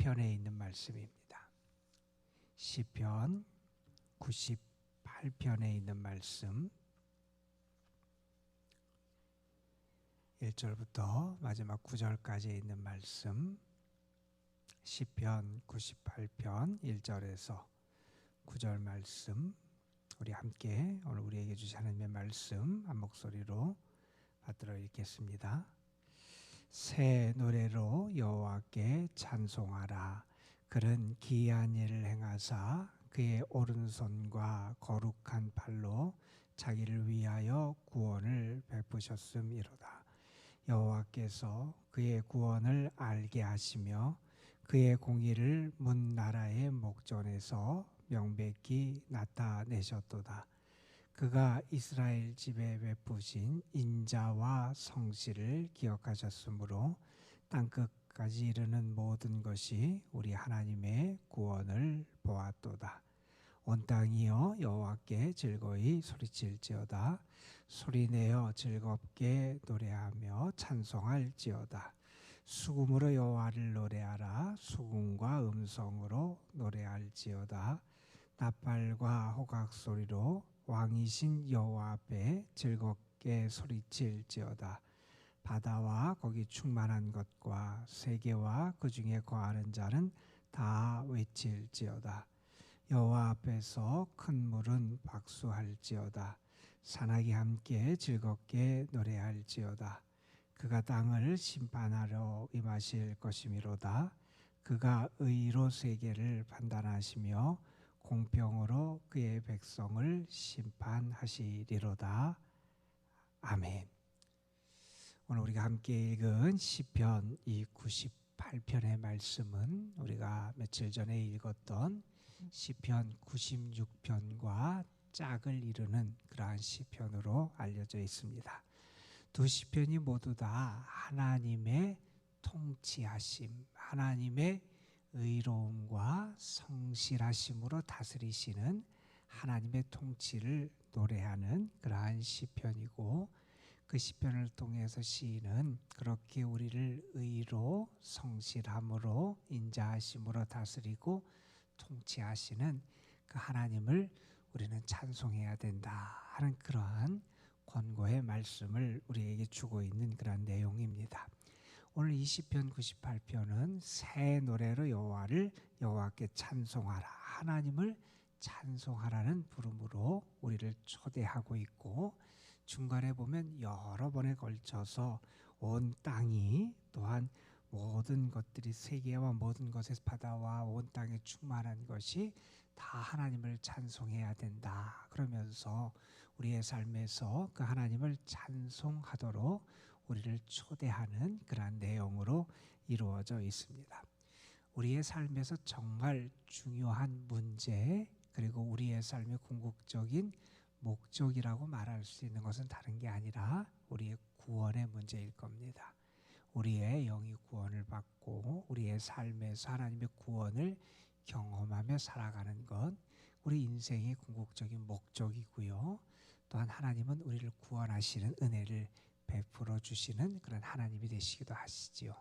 98편에 있는 말씀입니다. 시편 98편에 있는 말씀 1절부터 마지막 9절까지 있는 말씀, 시편 98편 1절에서 9절 말씀, 우리 함께 오늘 우리에게 주신 하나님의 말씀 한 목소리로 받들어 읽겠습니다. 새 노래로 여호와께 찬송하라. 그는 기이한 일을 행하사 그의 오른손과 거룩한 팔로 자기를 위하여 구원을 베푸셨음이로다. 여호와께서 그의 구원을 알게 하시며 그의 공의를 문 나라의 목전에서 명백히 나타내셨도다. 그가 이스라엘 집에 베푸신 인자와 성실을 기억하셨으므로 땅끝까지 이르는 모든 것이 우리 하나님의 구원을 보았도다. 온 땅이여 여호와께 즐거이 소리칠지어다. 소리내어 즐겁게 노래하며 찬송할지어다. 수금으로 여호와를 노래하라. 수금과 음성으로 노래할지어다. 나팔과 호각 소리로 왕이신 여호와 앞에 즐겁게 소리칠지어다. 바다와 거기 충만한 것과 세계와 그 중에 거하는 자는 다 외칠지어다. 여호와 앞에서 큰 물은 박수할지어다. 산악이 함께 즐겁게 노래할지어다. 그가 땅을 심판하러 임하실 것이미로다. 그가 의로 세계를 판단하시며 공평으로 그의 백성을 심판하시리로다. 아멘. 오늘 우리가 함께 읽은 시편 이 98편의 말씀은 우리가 며칠 전에 읽었던 시편 96편과 짝을 이루는 그러한 시편으로 알려져 있습니다. 두 시편이 모두 다 하나님의 통치하심, 하나님의 의로움과 성실하심으로 다스리시는 하나님의 통치를 노래하는 그러한 시편이고, 그 시편을 통해서 시인은 그렇게 우리를 의로 성실함으로 인자하심으로 다스리고 통치하시는 그 하나님을 우리는 찬송해야 된다 하는 그러한 권고의 말씀을 우리에게 주고 있는 그런 내용입니다. 오늘 이 시편 98편은 새 노래로 여호와께 찬송하라, 하나님을 찬송하라는 부름으로 우리를 초대하고 있고, 중간에 보면 여러 번에 걸쳐서 온 땅이 또한 모든 것들이 세계와 모든 것에서 바다와 온 땅에 충만한 것이 다 하나님을 찬송해야 된다 그러면서 우리의 삶에서 그 하나님을 찬송하도록 우리를 초대하는 그러한 내용으로 이루어져 있습니다. 우리의 삶에서 정말 중요한 문제, 그리고 우리의 삶의 궁극적인 목적이라고 말할 수 있는 것은 다른 게 아니라 우리의 구원의 문제일 겁니다. 우리의 영이 구원을 받고 우리의 삶에서 하나님의 구원을 경험하며 살아가는 것, 우리 인생의 궁극적인 목적이고요. 또한 하나님은 우리를 구원하시는 은혜를 베풀어 주시는 그런 하나님이 되시기도 하시지요.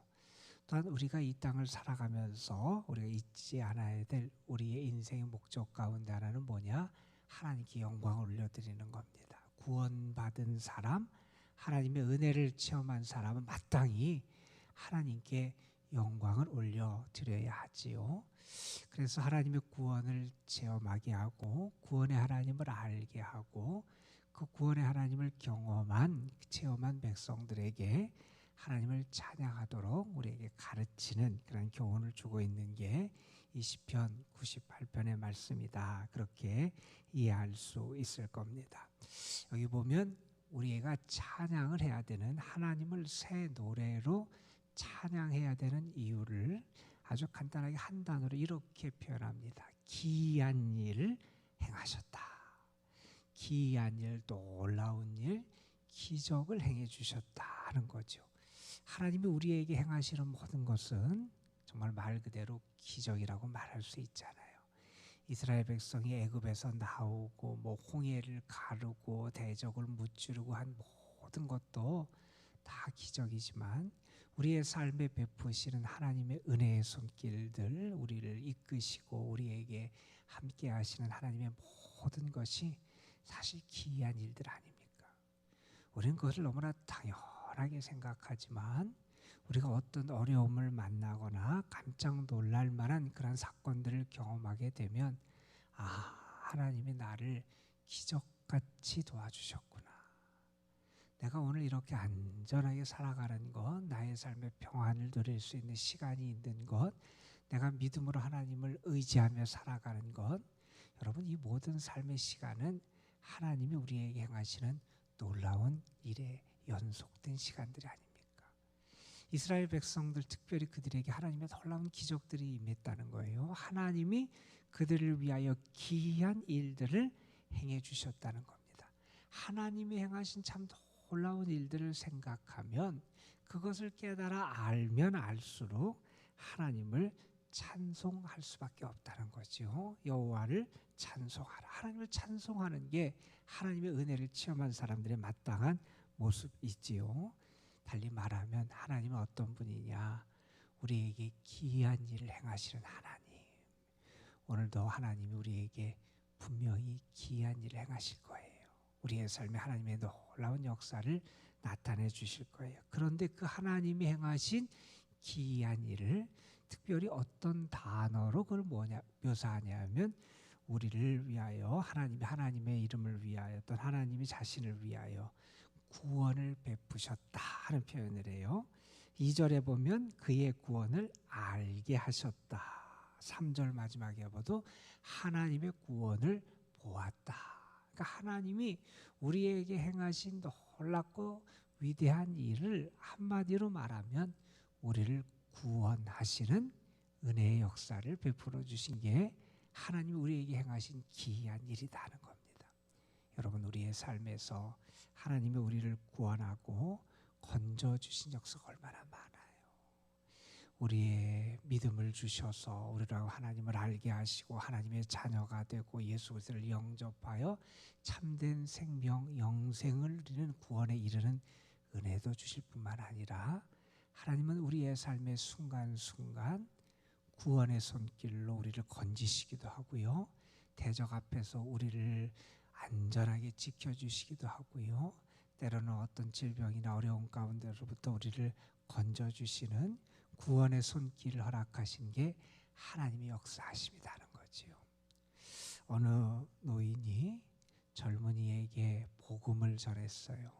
또한 우리가 이 땅을 살아가면서 우리가 잊지 않아야 될 우리의 인생의 목적 가운데 하나는 뭐냐? 하나님께 영광을 올려드리는 겁니다. 구원받은 사람, 하나님의 은혜를 체험한 사람은 마땅히 하나님께 영광을 올려드려야 하지요. 그래서 하나님의 구원을 체험하게 하고 구원의 하나님을 알게 하고 그 구원의 하나님을 체험한 백성들에게 하나님을 찬양하도록 우리에게 가르치는 그런 교훈을 주고 있는 게 이 시편 98편의 말씀이다. 그렇게 이해할 수 있을 겁니다. 여기 보면 우리가 찬양을 해야 되는, 하나님을 새 노래로 찬양해야 되는 이유를 아주 간단하게 한 단어로 이렇게 표현합니다. 기이한 일을 행하셨다. 기이한 일, 놀라운 일, 기적을 행해 주셨다 하는 거죠. 하나님이 우리에게 행하시는 모든 것은 정말 말 그대로 기적이라고 말할 수 있잖아요. 이스라엘 백성이 애굽에서 나오고 홍해를 가르고 대적을 무찌르고 한 모든 것도 다 기적이지만 우리의 삶에 베푸시는 하나님의 은혜의 손길들, 우리를 이끄시고 우리에게 함께 하시는 하나님의 모든 것이 사실 기이한 일들 아닙니까? 우리는 그것을 너무나 당연하게 생각하지만 우리가 어떤 어려움을 만나거나 깜짝 놀랄 만한 그런 사건들을 경험하게 되면 하나님이 나를 기적같이 도와주셨구나. 내가 오늘 이렇게 안전하게 살아가는 것, 나의 삶의 평안을 누릴 수 있는 시간이 있는 것, 내가 믿음으로 하나님을 의지하며 살아가는 것, 여러분 이 모든 삶의 시간은 하나님이 우리에게 행하시는 놀라운 일의 연속된 시간들이 아닙니까? 이스라엘 백성들 특별히 그들에게 하나님의 놀라운 기적들이 임했다는 거예요. 하나님이 그들을 위하여 기이한 일들을 행해 주셨다는 겁니다. 하나님이 행하신 참 놀라운 일들을 생각하면 그것을 깨달아 알면 알수록 하나님을 찬송할 수밖에 없다는 거죠. 여호와를 찬송하라. 하나님을 찬송하는 게 하나님의 은혜를 체험한 사람들의 마땅한 모습이지요. 달리 말하면 하나님은 어떤 분이냐? 우리에게 기이한 일을 행하시는 하나님. 오늘도 하나님이 우리에게 분명히 기이한 일을 행하실 거예요. 우리의 삶에 하나님의 놀라운 역사를 나타내 주실 거예요. 그런데 그 하나님이 행하신 기이한 일을 특별히 어떤 단어로 그걸 묘사하냐면 우리를 위하여 하나님의 이름을 위하여 또 하나님이 자신을 위하여 구원을 베푸셨다 하는 표현을 해요. 2절에 보면 그의 구원을 알게 하셨다. 3절 마지막에 봐도 하나님의 구원을 보았다. 그러니까 하나님이 우리에게 행하신 놀랍고 위대한 일을 한마디로 말하면 우리를 구원하시는 은혜의 역사를 베풀어 주신 게 하나님이 우리에게 행하신 기이한 일이라는 겁니다. 여러분 우리의 삶에서 하나님이 우리를 구원하고 건져주신 역사가 얼마나 많아요. 우리의 믿음을 주셔서 우리를 하나님을 알게 하시고 하나님의 자녀가 되고 예수 그리스도를 영접하여 참된 생명, 영생을 누리는 구원에 이르는 은혜도 주실 뿐만 아니라 하나님은 우리의 삶의 순간순간 구원의 손길로 우리를 건지시기도 하고요. 대적 앞에서 우리를 안전하게 지켜주시기도 하고요. 때로는 어떤 질병이나 어려운 가운데로부터 우리를 건져주시는 구원의 손길을 허락하신 게 하나님의 역사하심이라는 거지요. 어느 노인이 젊은이에게 복음을 전했어요.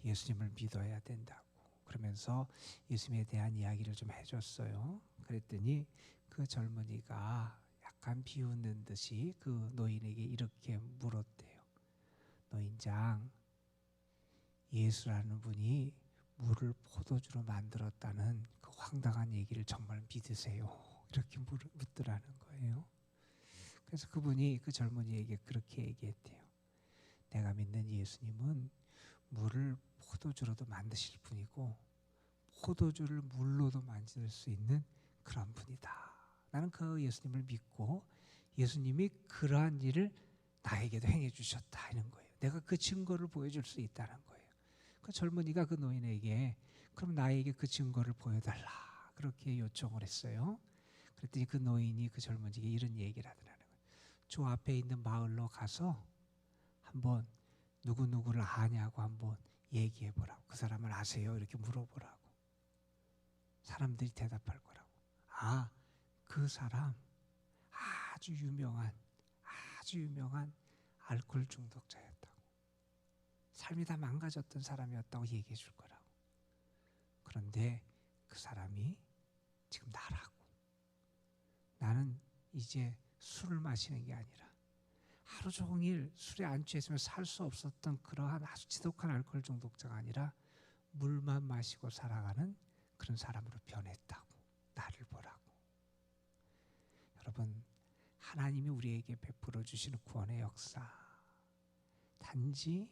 예수님을 믿어야 된다고. 그러면서 예수님에 대한 이야기를 좀 해줬어요. 그랬더니 그 젊은이가 약간 비웃는 듯이 그 노인에게 이렇게 물었대요. 노인장, 예수라는 분이 물을 포도주로 만들었다는 그 황당한 얘기를 정말 믿으세요? 이렇게 묻더라는 거예요. 그래서 그분이 그 젊은이에게 그렇게 얘기했대요. 내가 믿는 예수님은 물을 포도주로도 만드실 분이고 포도주를 물로도 만들 수 있는 그런 분이다. 나는 그 예수님을 믿고 예수님이 그러한 일을 나에게도 행해 주셨다 하는 거예요. 내가 그 증거를 보여줄 수 있다는 거예요. 그 젊은이가 그 노인에게 그럼 나에게 그 증거를 보여달라 그렇게 요청을 했어요. 그랬더니 그 노인이 그 젊은이에게 이런 얘기를 하더라는 거예요. 저 앞에 있는 마을로 가서 한번 누구누구를 아냐고 한번 얘기해 보라고. 그 사람을 아세요? 이렇게 물어보라고. 사람들이 대답할 거라고. 그 사람 아주 유명한 알코올 중독자였다고. 삶이 다 망가졌던 사람이었다고 얘기해 줄 거라고. 그런데 그 사람이 지금 나라고. 나는 이제 술을 마시는 게 아니라 하루 종일 술에 안취했으면 살 수 없었던 그러한 아주 지독한 알코올 중독자가 아니라 물만 마시고 살아가는 그런 사람으로 변했다고. 나를 보라고. 여러분, 하나님이 우리에게 베풀어 주시는 구원의 역사, 단지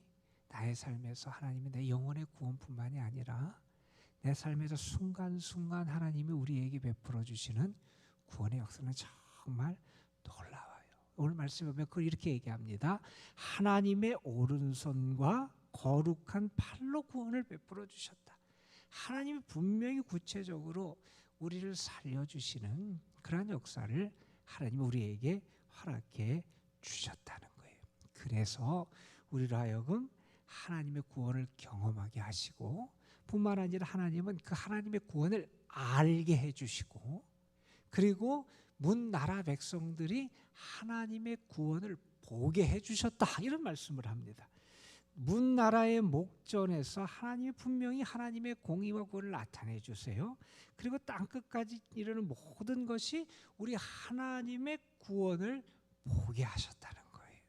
나의 삶에서 하나님이 내 영혼의 구원뿐만이 아니라 내 삶에서 순간순간 하나님이 우리에게 베풀어 주시는 구원의 역사는 정말 놀라워요. 오늘 말씀에 보면 그걸 이렇게 얘기합니다. 하나님의 오른손과 거룩한 팔로 구원을 베풀어 주셨다. 하나님이 분명히 구체적으로 우리를 살려주시는 그러한 역사를 하나님이 우리에게 허락해 주셨다는 거예요. 그래서 우리로 하여금 하나님의 구원을 경험하게 하시고, 뿐만 아니라 하나님은 그 하나님의 구원을 알게 해주시고, 그리고 문 나라 백성들이 하나님의 구원을 보게 해주셨다, 이런 말씀을 합니다. 문 나라의 목전에서 하나님이 분명히 하나님의 공의와 구원을 나타내 주세요. 그리고 땅끝까지 이르는 모든 것이 우리 하나님의 구원을 보게 하셨다는 거예요.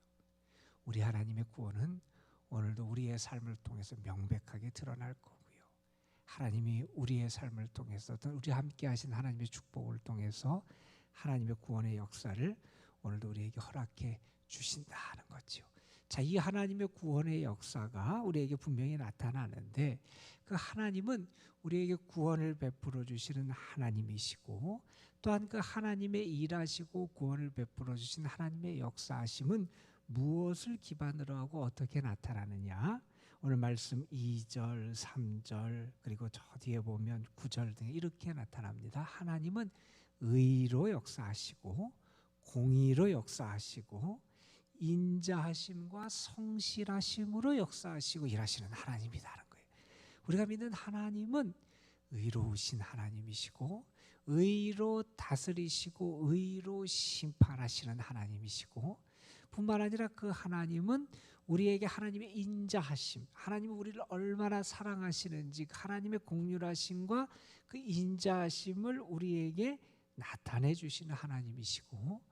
우리 하나님의 구원은 오늘도 우리의 삶을 통해서 명백하게 드러날 거고요. 하나님이 우리의 삶을 통해서, 우리 함께 하신 하나님의 축복을 통해서 하나님의 구원의 역사를 오늘도 우리에게 허락해 주신다는 거죠. 자, 이 하나님의 구원의 역사가 우리에게 분명히 나타나는데, 그 하나님은 우리에게 구원을 베풀어 주시는 하나님이시고, 또한 그 하나님의 일하시고 구원을 베풀어 주신 하나님의 역사하심은 무엇을 기반으로 하고 어떻게 나타나느냐? 오늘 말씀 2절, 3절, 그리고 저 뒤에 보면 9절 등에 이렇게 나타납니다. 하나님은 의로 역사하시고 공의로 역사하시고 인자하심과 성실하심으로 역사하시고 일하시는 하나님이라는 거예요. 우리가 믿는 하나님은 의로우신 하나님이시고, 의로 다스리시고 의로 심판하시는 하나님이시고, 뿐만 아니라 그 하나님은 우리에게 하나님의 인자하심, 하나님은 우리를 얼마나 사랑하시는지 하나님의 공률하심과 그 인자하심을 우리에게 나타내 주시는 하나님이시고,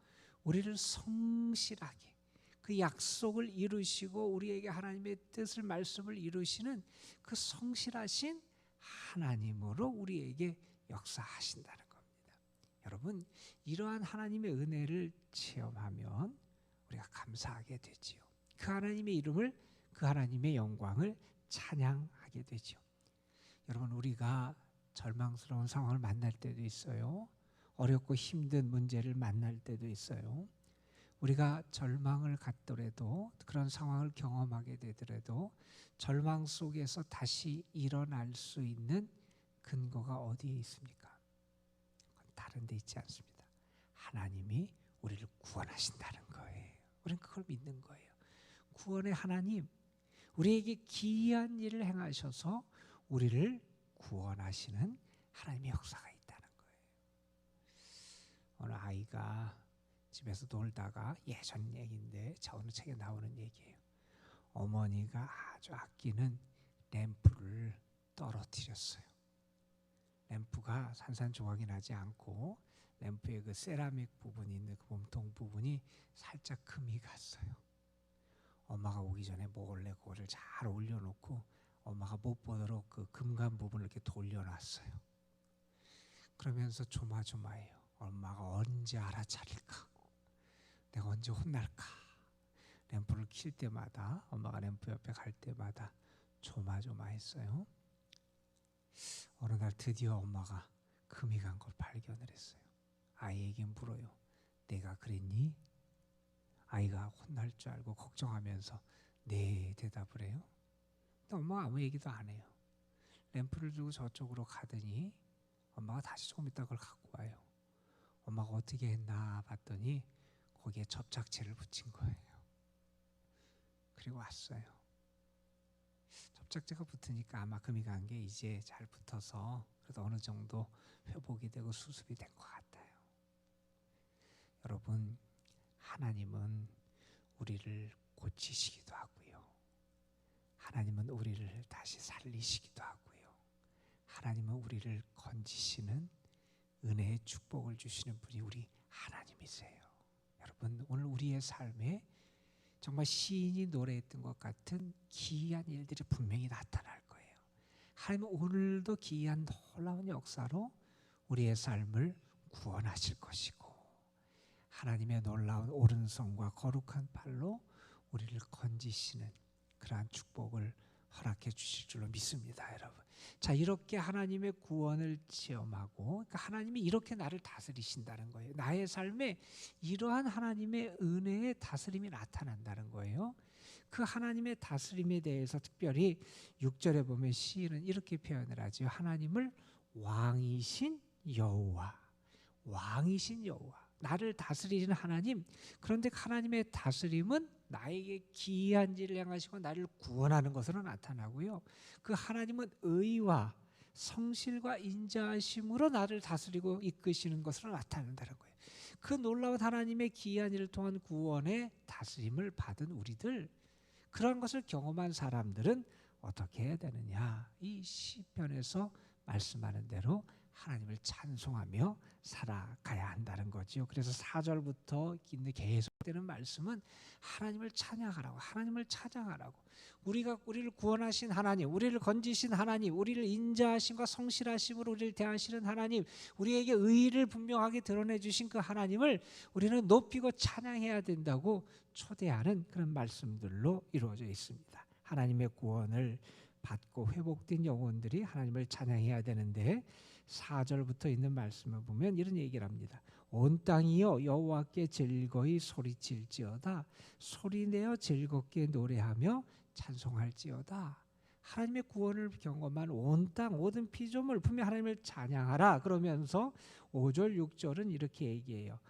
우리를 성실하게 그 약속을 이루시고 우리에게 하나님의 뜻을 말씀을 이루시는 그 성실하신 하나님으로 우리에게 역사하신다는 겁니다. 여러분, 이러한 하나님의 은혜를 체험하면 우리가 감사하게 되지요. 그 하나님의 이름을, 그 하나님의 영광을 찬양하게 되죠. 여러분, 우리가 절망스러운 상황을 만날 때도 있어요. 어렵고 힘든 문제를 만날 때도 있어요. 우리가 절망을 갖더라도, 그런 상황을 경험하게 되더라도 절망 속에서 다시 일어날 수 있는 근거가 어디에 있습니까? 다른 데 있지 않습니다. 하나님이 우리를 구원하신다는 거예요. 우리는 그걸 믿는 거예요. 구원의 하나님, 우리에게 기이한 일을 행하셔서 우리를 구원하시는 하나님의 역사가 있다는 거예요. 어느 아이가 집에서 놀다가, 예전 얘기인데 어느 책에 나오는 얘기예요. 어머니가 아주 아끼는 램프를 떨어뜨렸어요. 램프가 산산조각이 나지 않고 램프의 그 세라믹 부분이 있는 그 몸통 부분이 살짝 금이 갔어요. 엄마가 오기 전에 몰래 그거를 잘 올려놓고 엄마가 못 보도록 그 금간 부분을 이렇게 돌려놨어요. 그러면서 조마조마해요. 엄마가 언제 알아차릴까? 내가 언제 혼날까? 램프를 킬 때마다, 엄마가 램프 옆에 갈 때마다 조마조마했어요. 어느 날 드디어 엄마가 금이 간 걸 발견을 했어요. 아이에게 물어요. 내가 그랬니? 아이가 혼날 줄 알고 걱정하면서 네 대답을 해요. 근데 엄마가 아무 얘기도 안 해요. 램프를 들고 저쪽으로 가더니 엄마가 다시 조금 있다 그걸 갖고 와요. 엄마가 어떻게 했나 봤더니 거기에 접착제를 붙인 거예요. 그리고 왔어요. 접착제가 붙으니까 아마 금이 간 게 이제 잘 붙어서 그래도 어느 정도 회복이 되고 수습이 된 것 같아요. 여러분, 하나님은 우리를 고치시기도 하고요. 하나님은 우리를 다시 살리시기도 하고요. 하나님은 우리를 건지시는 은혜의 축복을 주시는 분이 우리 하나님이세요. 여러분, 오늘 우리의 삶에 정말 시인이 노래했던 것 같은 기이한 일들이 분명히 나타날 거예요. 하나님은 오늘도 기이한 놀라운 역사로 우리의 삶을 구원하실 것이고, 하나님의 놀라운 오른손과 거룩한 팔로 우리를 건지시는 그러한 축복을 허락해 주실 줄로 믿습니다, 여러분. 자, 이렇게 하나님의 구원을 체험하고, 그러니까 하나님이 이렇게 나를 다스리신다는 거예요. 나의 삶에 이러한 하나님의 은혜의 다스림이 나타난다는 거예요. 그 하나님의 다스림에 대해서 특별히 6절에 보면 시인은 이렇게 표현을 하죠. 하나님을 왕이신 여호와, 왕이신 여호와, 나를 다스리시는 하나님. 그런데 하나님의 다스림은 나에게 기이한 일을 행하시고 나를 구원하는 것으로 나타나고요. 그 하나님은 의와 성실과 인자하심으로 나를 다스리고 이끄시는 것으로 나타난다는 거예요. 그 놀라운 하나님의 기이한 일을 통한 구원의 다스림을 받은 우리들, 그런 것을 경험한 사람들은 어떻게 해야 되느냐? 이 시편에서 말씀하는 대로 하나님을 찬송하며 살아가야 한다는 거죠. 그래서 4절부터 계속되는 말씀은 하나님을 찬양하라고, 하나님을 찬양하라고. 우리를 구원하신 하나님, 우리를 건지신 하나님, 우리를 인자하심과 성실하심으로 우리를 대하시는 하나님, 우리에게 의의를 분명하게 드러내 주신 그 하나님을 우리는 높이고 찬양해야 된다고 초대하는 그런 말씀들로 이루어져 있습니다. 하나님의 구원을 받고 회복된 영혼들이 하나님을 찬양해야 되는데 4절부터 있는 말씀을 보면 이런 얘기를 합니다. 온 땅이여 여호와께 즐거이 소리칠지어다. 소리내어 즐겁게 노래하며 찬송할지어다. 하나님의 구원을 경험한 온 땅 모든 피조물 분명 하나님을 찬양하라. 그러면서 5절 6절은 이렇게 얘기해요.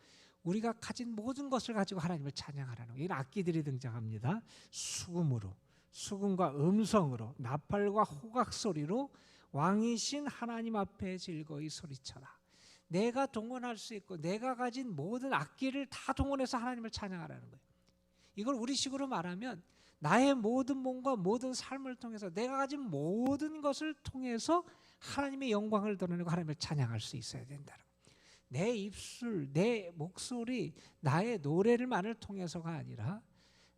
우리가 가진 모든 것을 가지고 하나님을 찬양하라는 거예요. 이런 악기들이 등장합니다. 수금으로, 수금과 음성으로, 나팔과 호각 소리로 왕이신 하나님 앞에 즐거이 소리쳐라. 내가 동원할 수 있고 내가 가진 모든 악기를 다 동원해서 하나님을 찬양하라는 거예요. 이걸 우리식으로 말하면 나의 모든 몸과 모든 삶을 통해서 내가 가진 모든 것을 통해서 하나님의 영광을 드러내고 하나님을 찬양할 수 있어야 된다는 거예요. 내 입술, 내 목소리, 나의 노래를만을 통해서가 아니라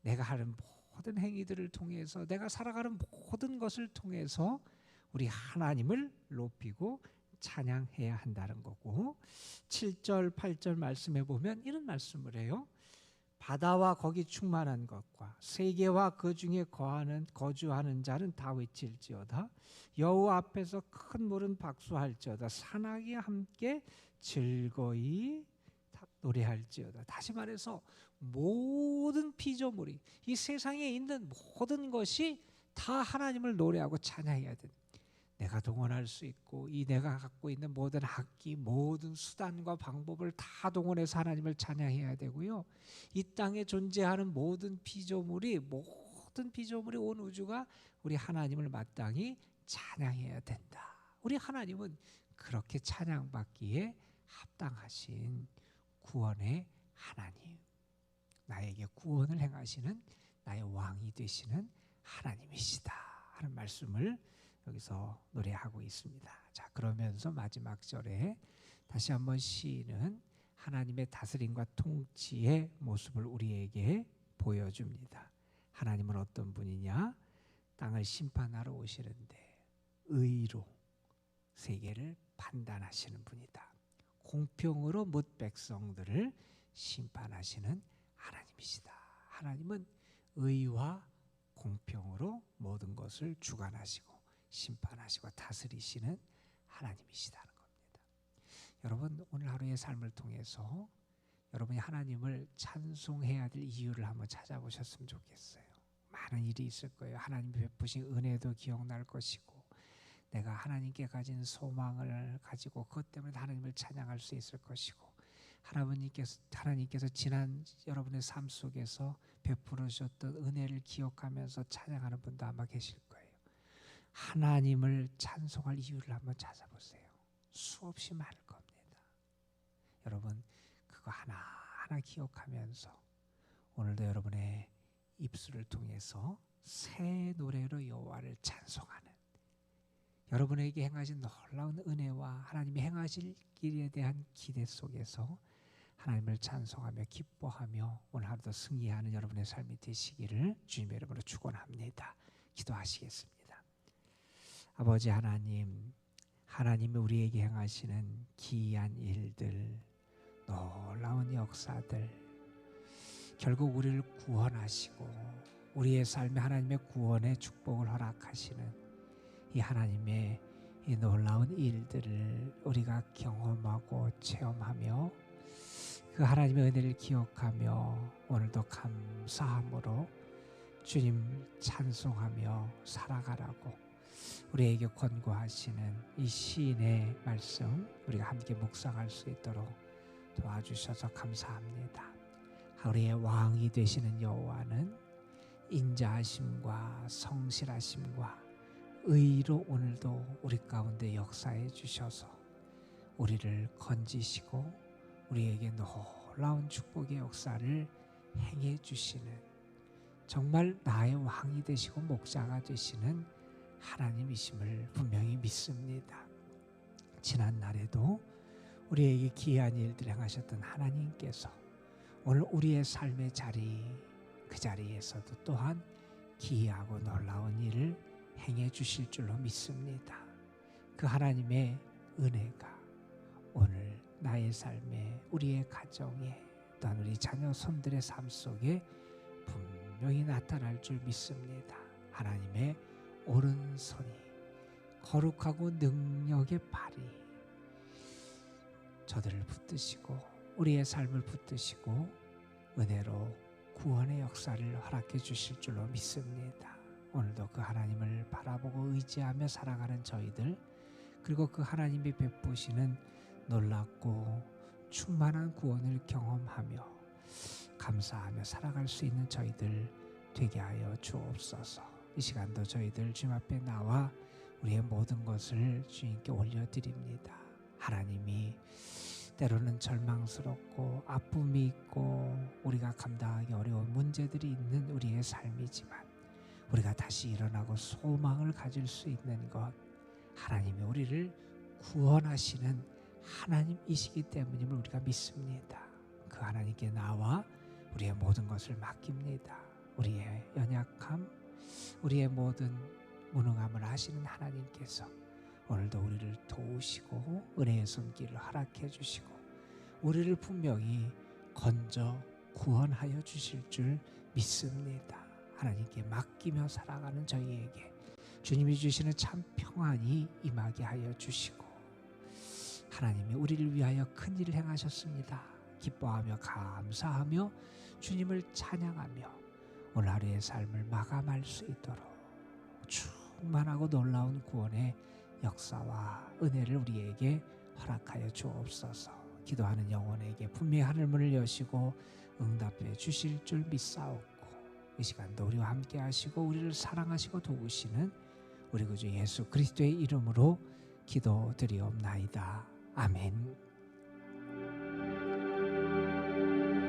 내가 하는 모든 행위들을 통해서, 내가 살아가는 모든 것을 통해서 우리 하나님을 높이고 찬양해야 한다는 거고, 7절 8절 말씀에 보면 이런 말씀을 해요. 바다와 거기 충만한 것과 세계와 그 중에 거주하는 자는 다 외칠지어다. 여호와 앞에서 큰 물은 박수할지어다. 산악이 함께 즐거이 노래할지어다. 다시 말해서 모든 피조물이, 이 세상에 있는 모든 것이 다 하나님을 노래하고 찬양해야 된다. 내가 동원할 수 있고 이 내가 갖고 있는 모든 악기, 모든 수단과 방법을 다 동원해서 하나님을 찬양해야 되고요. 이 땅에 존재하는 모든 피조물이 온 우주가 우리 하나님을 마땅히 찬양해야 된다. 우리 하나님은 그렇게 찬양받기에 합당하신 구원의 하나님, 나에게 구원을 행하시는 나의 왕이 되시는 하나님이시다 하는 말씀을 여기서 노래하고 있습니다. 자, 그러면서 마지막 절에 다시 한번 시인은 하나님의 다스림과 통치의 모습을 우리에게 보여줍니다. 하나님은 어떤 분이냐? 땅을 심판하러 오시는데 의로 세계를 판단하시는 분이다. 공평으로 뭇 백성들을 심판하시는 하나님이시다. 하나님은 의와 공평으로 모든 것을 주관하시고 심판하시고 다스리시는 하나님이시다는 겁니다. 여러분, 오늘 하루의 삶을 통해서 여러분이 하나님을 찬송해야 될 이유를 한번 찾아보셨으면 좋겠어요. 많은 일이 있을 거예요. 하나님 베푸신 은혜도 기억날 것이고, 내가 하나님께 가진 소망을 가지고 그것 때문에 하나님을 찬양할 수 있을 것이고, 하나님께서 지난 여러분의 삶 속에서 베풀어 주셨던 은혜를 기억하면서 찬양하는 분도 아마 계실 거예요. 하나님을 찬송할 이유를 한번 찾아보세요. 수없이 많을 겁니다. 여러분, 그거 하나하나 기억하면서 오늘도 여러분의 입술을 통해서 새 노래로 여호와를 찬송하는, 여러분에게 행하신 놀라운 은혜와 하나님이 행하실 길에 대한 기대 속에서 하나님을 찬송하며 기뻐하며 오늘 하루도 승리하는 여러분의 삶이 되시기를 주님의 이름으로 축원합니다. 기도하시겠습니다. 아버지 하나님, 하나님이 우리에게 행하시는 기이한 일들, 놀라운 역사들, 결국 우리를 구원하시고 우리의 삶에 하나님의 구원의 축복을 허락하시는 이 하나님의 이 놀라운 일들을 우리가 경험하고 체험하며 그 하나님의 은혜를 기억하며 오늘도 감사함으로 주님 찬송하며 살아가라고 우리에게 권고하시는 이 시인의 말씀 우리가 함께 묵상할 수 있도록 도와주셔서 감사합니다. 우리의 왕이 되시는 여호와는 인자하심과 성실하심과 의로 오늘도 우리 가운데 역사해 주셔서 우리를 건지시고 우리에게 놀라운 축복의 역사를 행해 주시는 정말 나의 왕이 되시고 목자가 되시는 하나님이심을 분명히 믿습니다. 지난 날에도 우리에게 기이한 일들을 행하셨던 하나님께서 오늘 우리의 삶의 자리 그 자리에서도 또한 기이하고 놀라운 일을 행해 주실 줄로 믿습니다. 그 하나님의 은혜가 오늘 나의 삶에 우리의 가정에 또한 우리 자녀 손들의 삶 속에 분명히 나타날 줄 믿습니다. 하나님의 오른손이 거룩하고 능력의 발이 저들을 붙드시고 우리의 삶을 붙드시고 은혜로 구원의 역사를 허락해 주실 줄로 믿습니다. 오늘도 그 하나님을 바라보고 의지하며 살아가는 저희들 그리고 그 하나님이 베푸시는 놀랍고 충만한 구원을 경험하며 감사하며 살아갈 수 있는 저희들 되게 하여 주옵소서. 이 시간도 저희들 주님 앞에 나와 우리의 모든 것을 주님께 올려드립니다. 하나님이 때로는 절망스럽고 아픔이 있고 우리가 감당하기 어려운 문제들이 있는 우리의 삶이지만 우리가 다시 일어나고 소망을 가질 수 있는 것 하나님이 우리를 구원하시는 하나님이시기 때문임을 우리가 믿습니다. 그 하나님께 나와 우리의 모든 것을 맡깁니다. 우리의 연약함, 우리의 모든 무능함을 아시는 하나님께서 오늘도 우리를 도우시고 은혜의 손길을 허락해 주시고 우리를 분명히 건져 구원하여 주실 줄 믿습니다. 하나님께 맡기며 살아가는 저희에게 주님이 주시는 참 평안이 임하게 하여 주시고 하나님이 우리를 위하여 큰 일을 행하셨습니다. 기뻐하며 감사하며 주님을 찬양하며 오늘 하루의 삶을 마감할 수 있도록 충만하고 놀라운 구원의 역사와 은혜를 우리에게 허락하여 주옵소서. 기도하는 영혼에게 분명히 하늘문을 여시고 응답해 주실 줄 믿사옵고 이 시간도 우리와 함께 하시고 우리를 사랑하시고 도우시는 우리 구주 예수 그리스도의 이름으로 기도드리옵나이다. 아멘.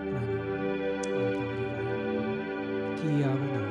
하나님, 오늘도 우리가 기이하고